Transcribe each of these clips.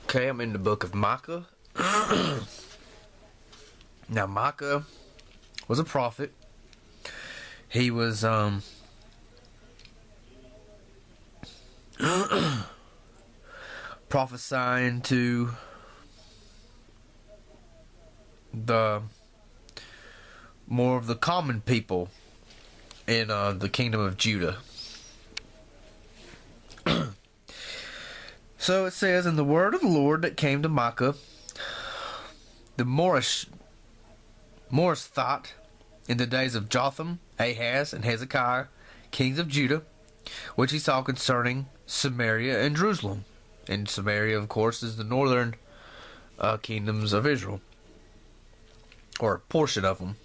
Okay, I'm in the book of Micah. Now, Micah was a prophet. He was prophesying to the more of the common people in the kingdom of Judah. So it says, "In the word of the Lord that came to Micah, the Morishthot, in the days of Jotham, Ahaz, and Hezekiah, kings of Judah, which he saw concerning Samaria and Jerusalem." And Samaria, of course, is the northern kingdoms of Israel, or a portion of them.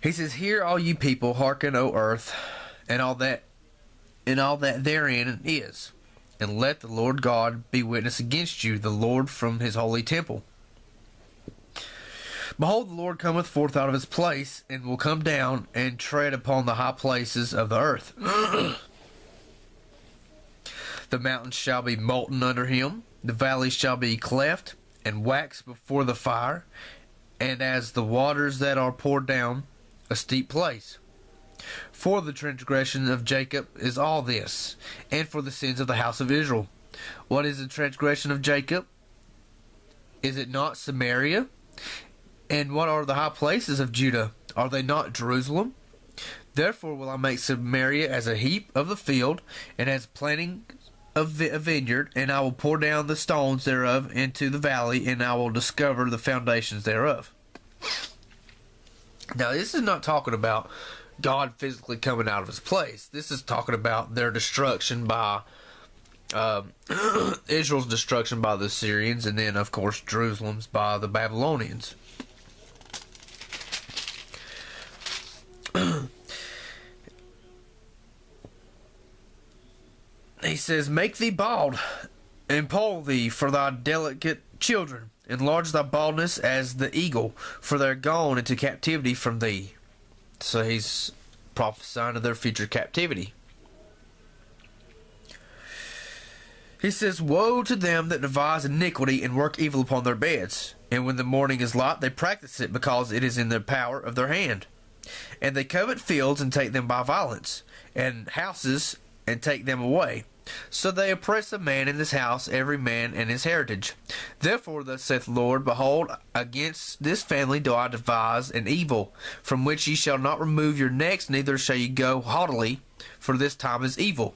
He says, "Hear, all you people, hearken, O earth, and all that therein is, and let the Lord God be witness against you, the Lord from his holy temple. Behold, the Lord cometh forth out of his place, and will come down and tread upon the high places of the earth. The mountains shall be molten under him, the valleys shall be cleft and waxed before the fire, and as the waters that are poured down a steep place. For the transgression of Jacob is all this, and for the sins of the house of Israel. What is the transgression of Jacob? Is it not Samaria? And what are the high places of Judah? Are they not Jerusalem? Therefore will I make Samaria as a heap of the field, and as planting of a vineyard, and I will pour down the stones thereof into the valley, and I will discover the foundations thereof." Now, this is not talking about God physically coming out of his place. This is talking about their destruction by Israel's destruction by the Assyrians, and then, of course, Jerusalem's by the Babylonians. He says, "Make thee bald, and poll thee for thy delicate children. Enlarge thy baldness as the eagle, for they are gone into captivity from thee." So he's prophesying of their future captivity. He says, "Woe to them that devise iniquity and work evil upon their beds. And when the morning is light, they practice it, because it is in the power of their hand. And they covet fields and take them by violence, and houses and take them away. So they oppress a man in his house, every man and his heritage. Therefore thus saith the Lord, Behold, against this family do I devise an evil, from which ye shall not remove your necks, neither shall ye go haughtily, for this time is evil."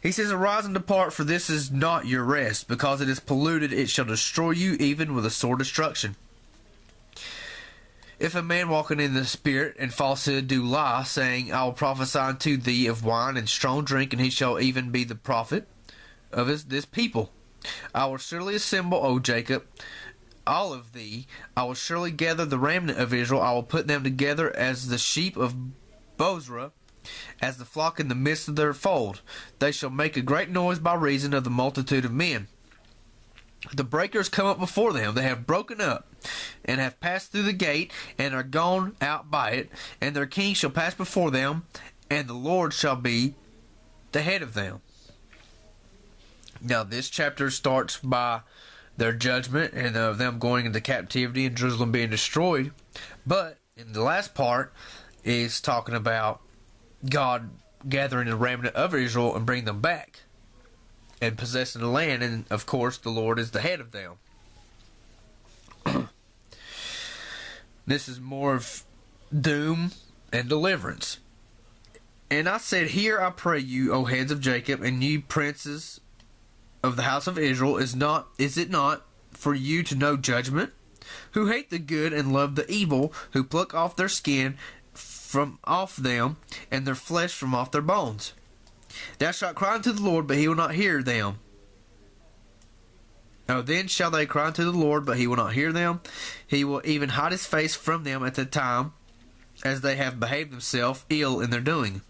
He says, "Arise and depart, for this is not your rest. Because it is polluted, it shall destroy you, even with a sore destruction. If a man walking in the spirit and falsehood do lie, saying, I will prophesy unto thee of wine and strong drink, and he shall even be the prophet of this people. I will surely assemble, O Jacob, all of thee. I will surely gather the remnant of Israel. I will put them together as the sheep of Bozrah, as the flock in the midst of their fold. They shall make a great noise by reason of the multitude of men. The breakers come up before them. They have broken up, and have passed through the gate, and are gone out by it. And their king shall pass before them, and the Lord shall be the head of them." Now, this chapter starts by their judgment, and of them going into captivity, and Jerusalem being destroyed. But, in the last part, is talking about God gathering the remnant of Israel and bringing them back and possessing the land, and of course the Lord is the head of them. This is more of doom and deliverance. "And I said, Hear, I pray you, O heads of Jacob, and ye princes of the house of Israel, is it not for you to know judgment? Who hate the good and love the evil, who pluck off their skin from off them, and their flesh from off their bones. Thou shalt cry unto the Lord, but he will not hear them. Then shall they cry unto the Lord, but he will not hear them. He will even hide his face from them at the time, as they have behaved themselves ill in their doing.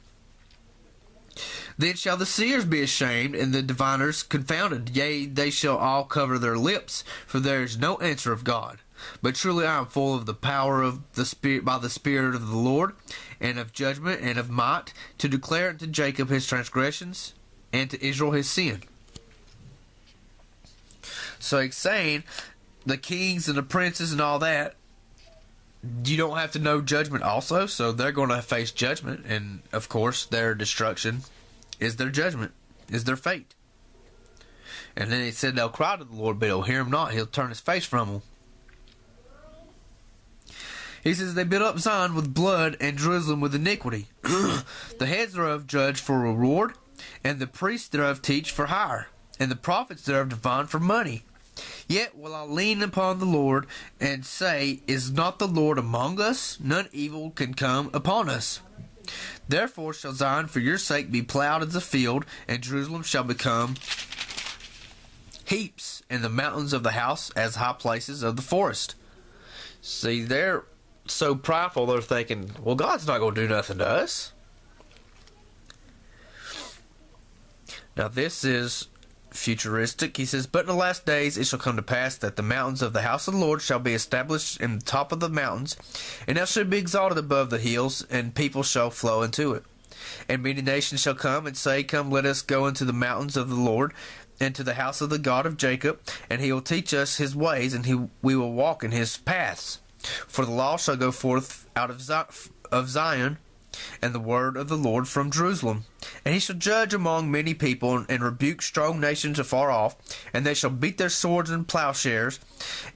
Then shall the seers be ashamed, and the diviners confounded. Yea, they shall all cover their lips, for there is no answer of God. But truly I am full of the power of the Spirit, by the Spirit of the Lord, and of judgment and of might, to declare unto Jacob his transgressions, and to Israel his sin. So he's saying the kings and the princes and all that, you don't have to know judgment also, so they're going to face judgment, and of course their destruction is their judgment, is their fate. And then he said they'll cry to the Lord, but he'll hear him not, he'll turn his face from them. He says they build up Zion with blood and Jerusalem with iniquity. The heads thereof judge for reward, and the priests thereof teach for hire, and the prophets thereof divine for money. Yet will I lean upon the Lord, and say, is not the Lord among us? None evil can come upon us. Therefore shall Zion for your sake be plowed as a field, and Jerusalem shall become heaps, and the mountains of the house as high places of the forest. See, they're so prideful, they're thinking, well, God's not going to do nothing to us. Now this is futuristic. He says, but in the last days it shall come to pass that the mountains of the house of the Lord shall be established in the top of the mountains, and thou shalt be exalted above the hills, and people shall flow into it. And many nations shall come and say, come, let us go into the mountains of the Lord, and to the house of the God of Jacob, and he will teach us his ways, and we will walk in his paths. For the law shall go forth out of Zion, and the word of the Lord from Jerusalem. And he shall judge among many people, and rebuke strong nations afar off, and they shall beat their swords and plowshares,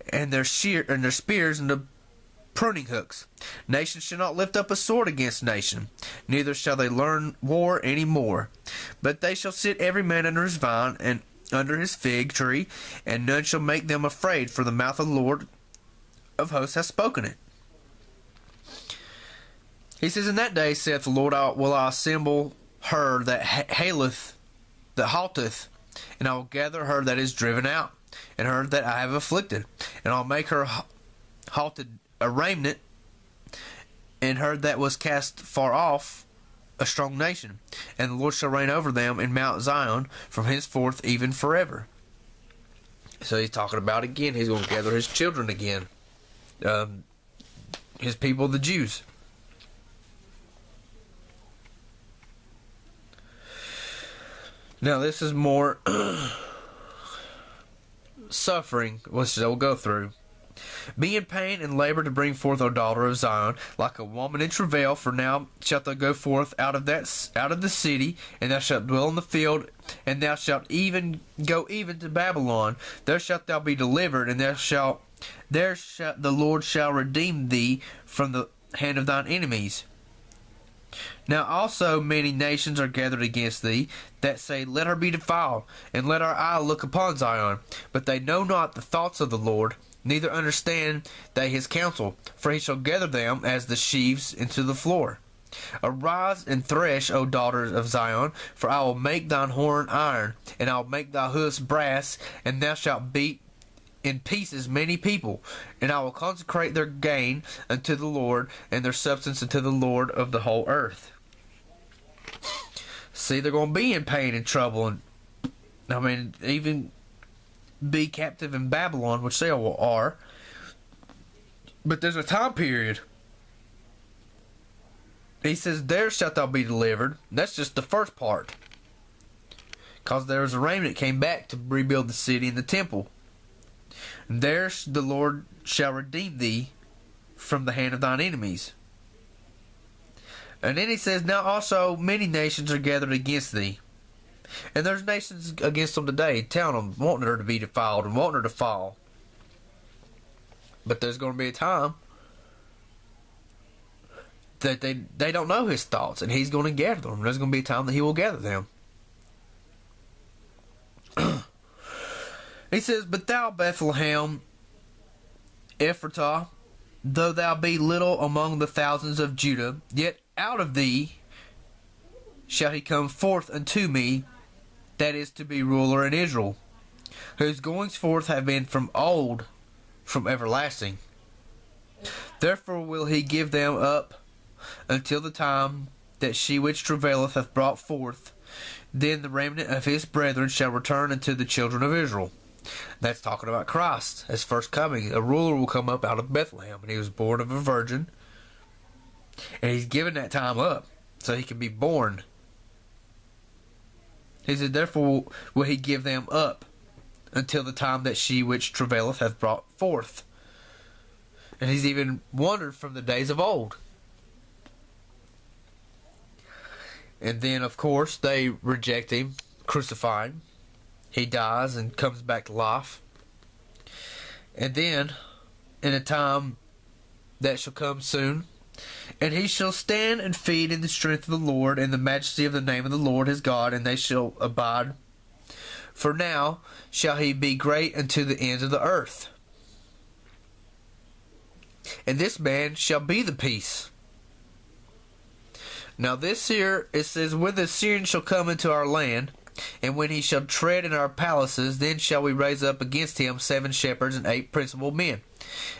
and their spears into pruning hooks. Nation shall not lift up a sword against nation, neither shall they learn war any more. But they shall sit every man under his vine, and under his fig tree, and none shall make them afraid, for the mouth of the Lord of hosts hath spoken it. He says, in that day, saith the Lord, will I assemble her that halteth, and I will gather her that is driven out, and her that I have afflicted, and I'll make her halted a remnant, and her that was cast far off a strong nation. And the Lord shall reign over them in Mount Zion from henceforth even forever. So he's talking about again, he's going to gather his children again, his people, the Jews. Now this is more suffering, which they'll go through. Be in pain and labor to bring forth, O daughter of Zion, like a woman in travail. For now shalt thou go forth out of the city, and thou shalt dwell in the field, and thou shalt even go to Babylon. There shalt thou be delivered, and the Lord shall redeem thee from the hand of thine enemies. Now also many nations are gathered against thee, that say, let her be defiled, and let our eye look upon Zion. But they know not the thoughts of the Lord, neither understand they his counsel, for he shall gather them as the sheaves into the floor. Arise and thresh, O daughters of Zion, for I will make thine horn iron, and I will make thy hoofs brass, and thou shalt beat in pieces many people, and I will consecrate their gain unto the Lord, and their substance unto the Lord of the whole earth. See, they're going to be in pain and trouble, and even be captive in Babylon, which they all are. But there's a time period. He says, there shalt thou be delivered. That's just the first part, because there was a remnant that came back to rebuild the city and the temple. There the Lord shall redeem thee from the hand of thine enemies. And then he says, now also many nations are gathered against thee. And there's nations against them today, telling them, wanting her to be defiled and wanting her to fall. But there's going to be a time that they don't know his thoughts, and he's going to gather them. There's going to be a time that he will gather them. He says, but thou, Bethlehem, Ephratah, though thou be little among the thousands of Judah, yet out of thee shall he come forth unto me, that is to be ruler in Israel, whose goings forth have been from old, from everlasting. Therefore will he give them up until the time that she which travaileth hath brought forth. Then the remnant of his brethren shall return unto the children of Israel. That's talking about Christ, his first coming. A ruler will come up out of Bethlehem, and he was born of a virgin. And he's given that time up so he can be born. He said, therefore will he give them up until the time that she which travaileth hath brought forth. And he's even wondered from the days of old. And then, of course, they reject him, crucify him. He dies and comes back to life. And then, in a time that shall come soon, and he shall stand and feed in the strength of the Lord, and the majesty of the name of the Lord his God, and they shall abide. For now shall he be great unto the ends of the earth. And this man shall be the peace. Now this here, it says, when the Syrian shall come into our land, and when he shall tread in our palaces, then shall we raise up against him 7 shepherds and 8 principal men.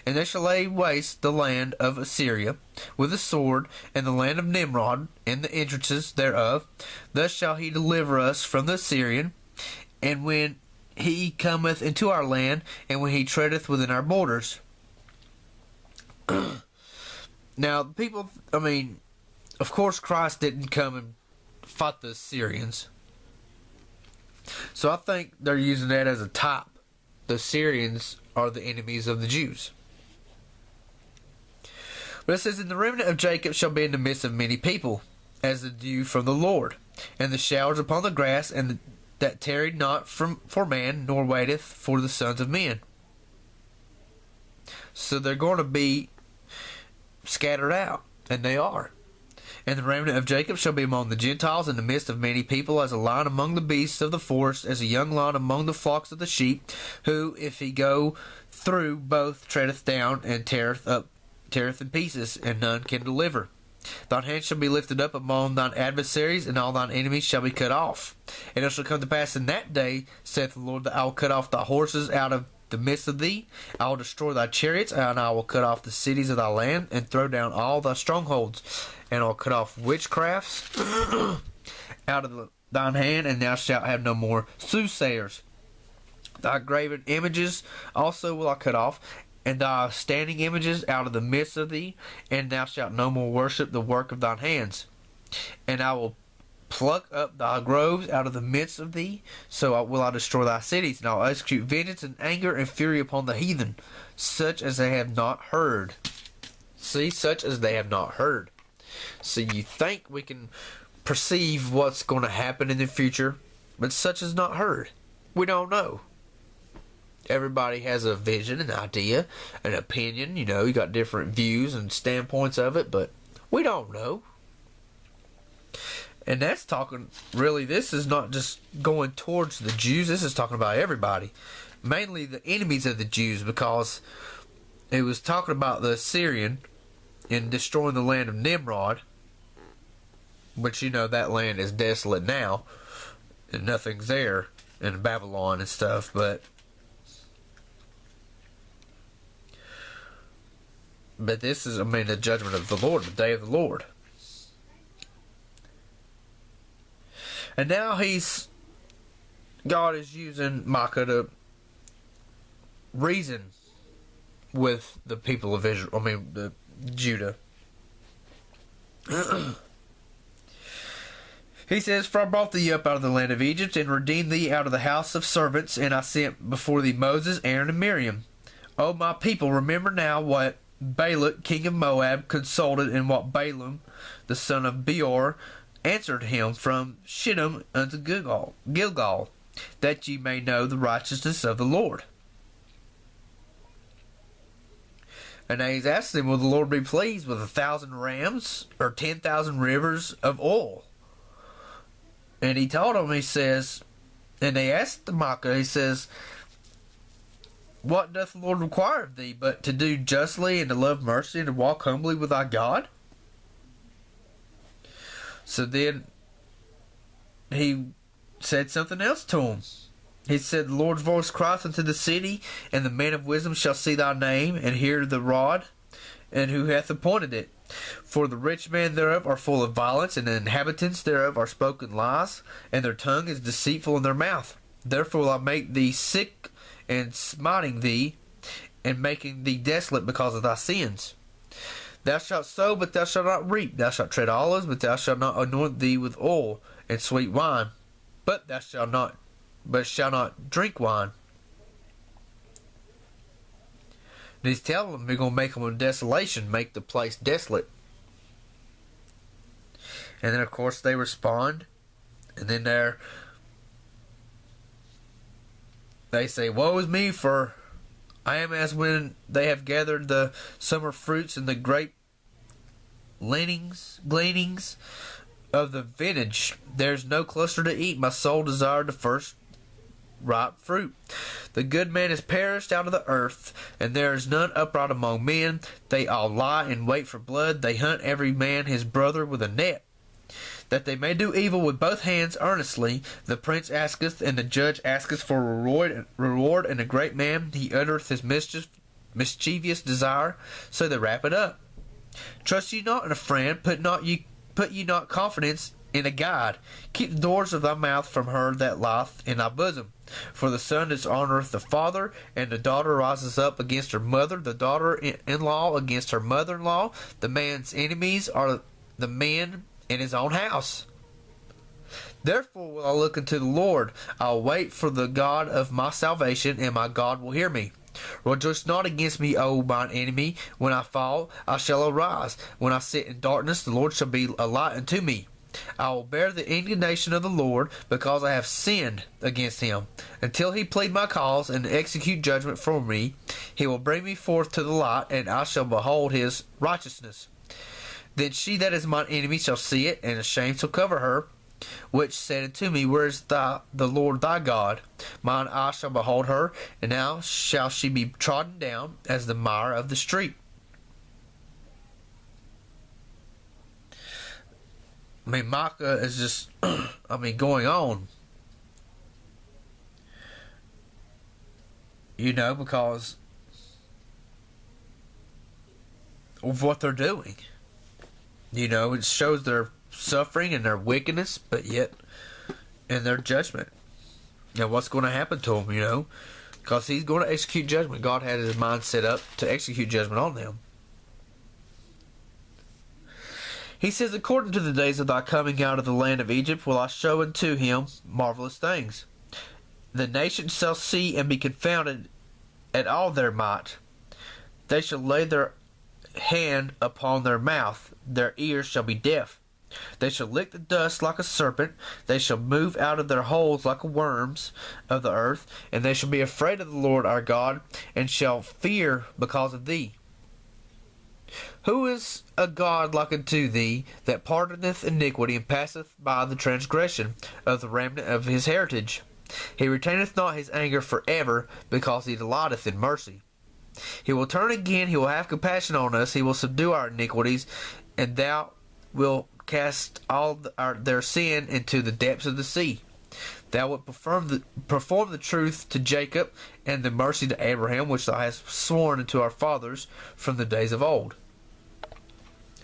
And they shall lay waste the land of Assyria with a sword, and the land of Nimrod, and the entrances thereof. Thus shall he deliver us from the Syrian, and when he cometh into our land, and when he treadeth within our borders. Now, people, of course Christ didn't come and fight the Syrians. So I think they're using that as a type. The Syrians are the enemies of the Jews. But it says, and the remnant of Jacob shall be in the midst of many people, as the dew from the Lord, and the showers upon the grass, and that tarried not for man, nor waiteth for the sons of men. So they're going to be scattered out, and they are. And the remnant of Jacob shall be among the Gentiles in the midst of many people, as a lion among the beasts of the forest, as a young lion among the flocks of the sheep, who, if he go through both, treadeth down, and teareth in pieces, and none can deliver. Thine hand shall be lifted up among thine adversaries, and all thine enemies shall be cut off. And it shall come to pass in that day, saith the Lord, that I will cut off thy horses out of the midst of thee. I will destroy thy chariots, and I will cut off the cities of thy land, and throw down all thy strongholds. And I will cut off witchcrafts out of thine hand, and thou shalt have no more soothsayers. Thy graven images also will I cut off, and thy standing images out of the midst of thee, and thou shalt no more worship the work of thine hands. And I will pluck up thy groves out of the midst of thee, so will I destroy thy cities, and I will execute vengeance and anger and fury upon the heathen, such as they have not heard. See, such as they have not heard. So you think we can perceive what's going to happen in the future, but such as not heard. We don't know. Everybody has a vision, an idea, an opinion. You got different views and standpoints of it, but we don't know. And that's talking, really, this is not just going towards the Jews. This is talking about everybody. Mainly the enemies of the Jews, because it was talking about the Assyrian in destroying the land of Nimrod, which that land is desolate now, and nothing's there in Babylon and stuff, but this is, the judgment of the Lord, the day of the Lord. And now God is using Micah to reason with the people of Israel, the Judah. He says, for I brought thee up out of the land of Egypt, and redeemed thee out of the house of servants, and I sent before thee Moses, Aaron, and Miriam. O my people, remember now what Balak, king of Moab, consulted, and what Balaam, the son of Beor, answered him from Shittim unto Gilgal, that ye may know the righteousness of the Lord. And now he's asking him, will the Lord be pleased with 1,000 rams or 10,000 rivers of oil? And he told him, he says, and they asked Micah, he says, what doth the Lord require of thee, but to do justly and to love mercy and to walk humbly with thy God? So then he said something else to him. He said, the Lord's voice crieth unto the city, and the man of wisdom shall see thy name, and hear the rod, and who hath appointed it. For the rich men thereof are full of violence, and the inhabitants thereof are spoken lies, and their tongue is deceitful in their mouth. Therefore will I make thee sick and smiting thee, and making thee desolate because of thy sins. Thou shalt sow, but thou shalt not reap. Thou shalt tread olives, but thou shalt not anoint thee with oil and sweet wine. But thou shalt not drink wine. And he's telling them they're going to make them a desolation, make the place desolate. And then, of course, they respond. And then they say, woe is me, for I am as when they have gathered the summer fruits and the grape gleanings of the vintage. There's no cluster to eat. My soul desired the first ripe fruit. The good man is perished out of the earth, and there is none upright among men. They all lie in wait for blood. They hunt every man his brother with a net, that they may do evil with both hands earnestly. The prince asketh, and the judge asketh for reward, and a great man, he uttereth his mischievous desire, so they wrap it up. Trust ye not in a friend, put ye not confidence in a guide. Keep the doors of thy mouth from her that lieth in thy bosom. For the son dishonoureth the father, and the daughter rises up against her mother, the daughter-in-law against her mother-in-law. The man's enemies are the men in his own house. Therefore will I look unto the Lord. I will wait for the God of my salvation, and my God will hear me. Rejoice not against me, O mine enemy. When I fall, I shall arise. When I sit in darkness, the Lord shall be a light unto me. I will bear the indignation of the Lord, because I have sinned against him. Until he plead my cause and execute judgment for me, he will bring me forth to the light, and I shall behold his righteousness. Then she that is mine enemy shall see it, and a shame shall cover her, which said unto me, where is the Lord thy God? Mine eye shall behold her, and now shall she be trodden down as the mire of the street. I mean, Micah is just, going on. Because of what they're doing. It shows their suffering and their wickedness, but yet in their judgment. Now, what's going to happen to them, Because he's going to execute judgment. God had his mind set up to execute judgment on them. He says, according to the days of thy coming out of the land of Egypt, will I show unto him marvelous things. The nations shall see and be confounded at all their might. They shall lay their hand upon their mouth, their ears shall be deaf. They shall lick the dust like a serpent, they shall move out of their holes like worms of the earth, and they shall be afraid of the Lord our God, and shall fear because of thee. Who is a God like unto thee, that pardoneth iniquity, and passeth by the transgression of the remnant of his heritage? He retaineth not his anger for ever, because he delighteth in mercy. He will turn again, he will have compassion on us, he will subdue our iniquities, and thou wilt cast all their sin into the depths of the sea. Thou wilt perform the truth to Jacob, and the mercy to Abraham, which thou hast sworn unto our fathers from the days of old.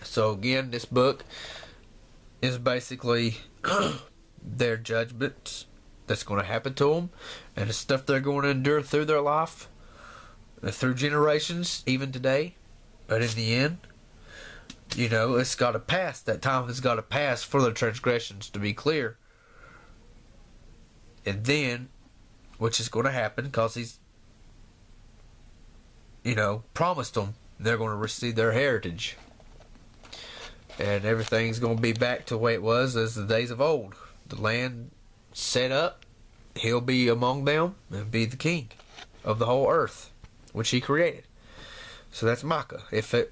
So again, this book is basically their judgments that's going to happen to them, and the stuff they're going to endure through their life, through generations, even today. But in the end, it's got to pass. That time has got to pass for the transgressions to be clear. And then, which is going to happen because he's, promised them they're going to receive their heritage. And everything's going to be back to the way it was as the days of old. The land set up, he'll be among them and be the king of the whole earth, which he created. So that's Micah, if it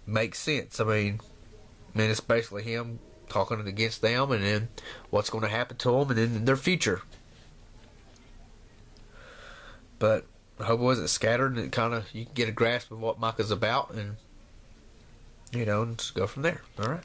makes sense. I mean, it's basically him talking against them, and then what's going to happen to them, and then their future. But I hope it wasn't scattered, and it kind of, you can get a grasp of what Micah's about, and and just go from there. All right.